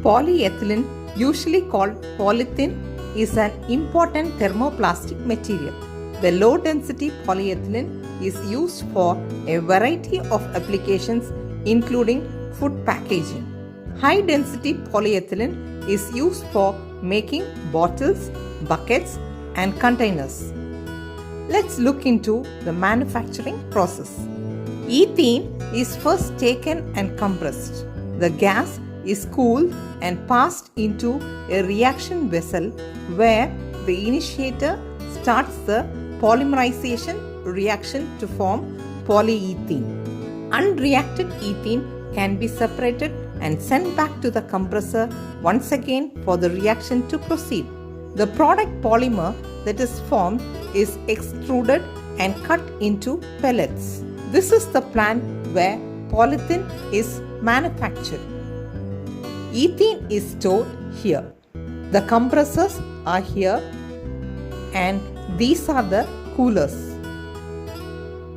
Polyethylene, usually called polythene, is an important thermoplastic material. The low-density polyethylene is used for a variety of applications including food packaging. High-density polyethylene is used for making bottles, buckets, and containers. Let's look into the manufacturing process. Ethene is first taken and compressed. The gas is cooled and passed into a reaction vessel where the initiator starts the polymerization reaction to form polyethylene. Unreacted ethene can be separated and sent back to the compressor once again for the reaction to proceed. The product polymer that is formed is extruded and cut into pellets. This is the plant where polyethylene is manufactured. Ethene is stored here. The compressors are here and these are the coolers.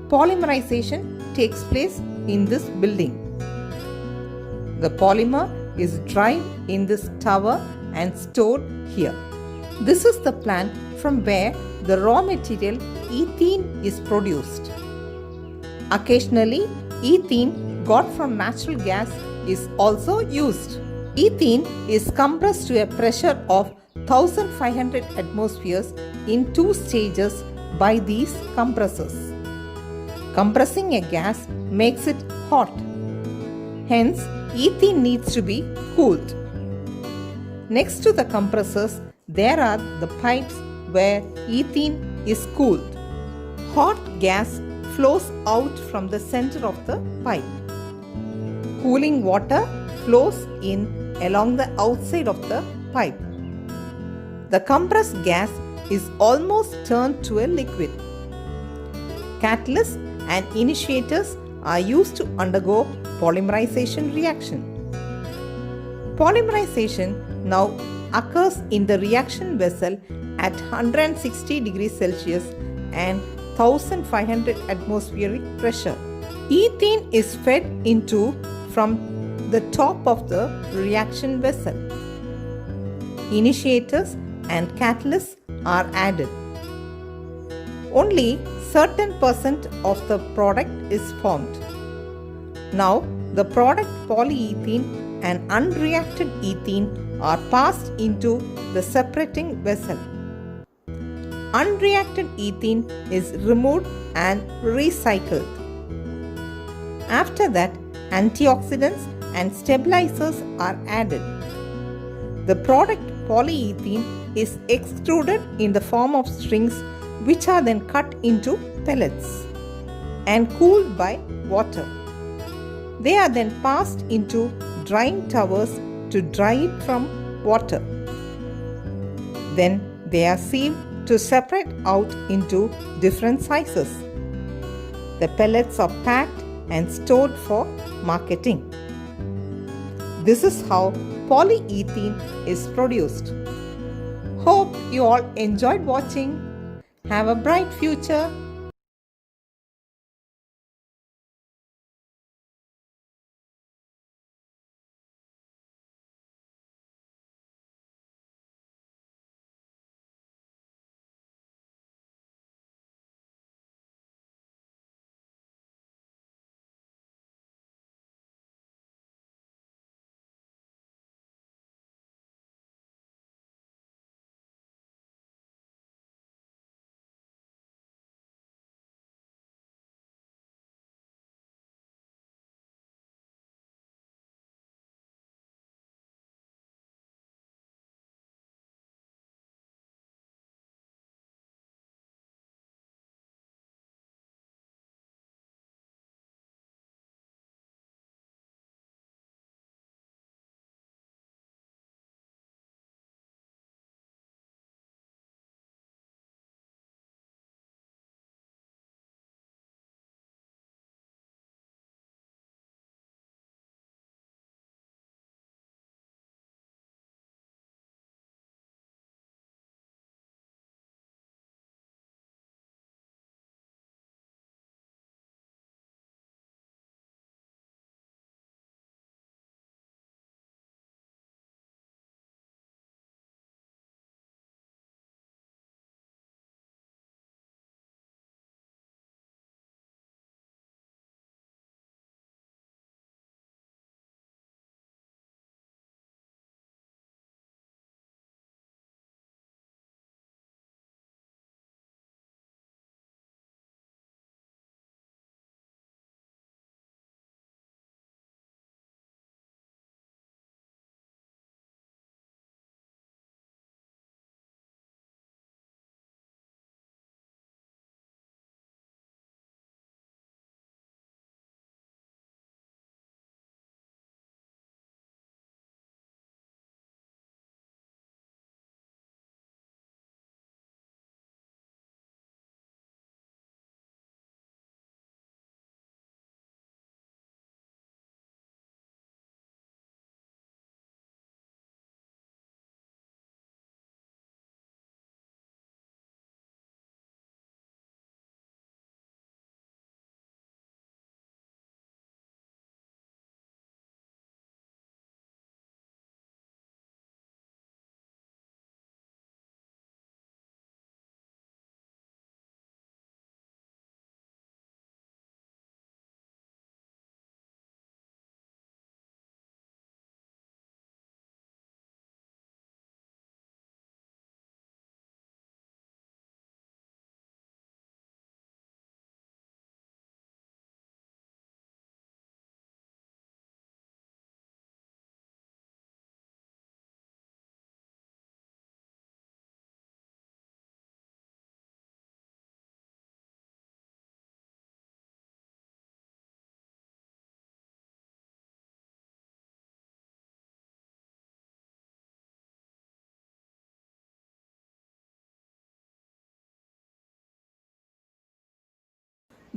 Polymerization takes place in this building. The polymer is dried in this tower and stored here. This is the plant from where the raw material ethene is produced. Occasionally, ethene got from natural gas is also used. Ethene is compressed to a pressure of 1500 atmospheres in 2 stages by these compressors. Compressing a gas makes it hot. Hence, ethene needs to be cooled. Next to the compressors, there are the pipes where ethene is cooled. Hot gas flows out from the center of the pipe. Cooling water flows in along the outside of the pipe. The compressed gas is almost turned to a liquid. Catalysts and initiators are used to undergo polymerization reaction. Polymerization now occurs in the reaction vessel at 160 degrees Celsius and 1500 atmospheric pressure. Ethene is fed into from the top of the reaction vessel. Initiators and catalysts are added. Only certain percent of the product is formed. Now the product polyethylene and unreacted ethene are passed into the separating vessel. Unreacted ethene is removed and recycled. After that, antioxidants and stabilizers are added. The product polyethylene is extruded in the form of strings which are then cut into pellets and cooled by water. They are then passed into drying towers to dry it from water. Then they are sealed to separate out into different sizes. The pellets are packed and stored for marketing. This is how polyethylene is produced. Hope you all enjoyed watching. Have a bright future.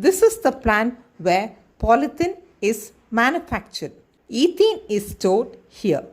This is the plant where polythene is manufactured. Ethene is stored here.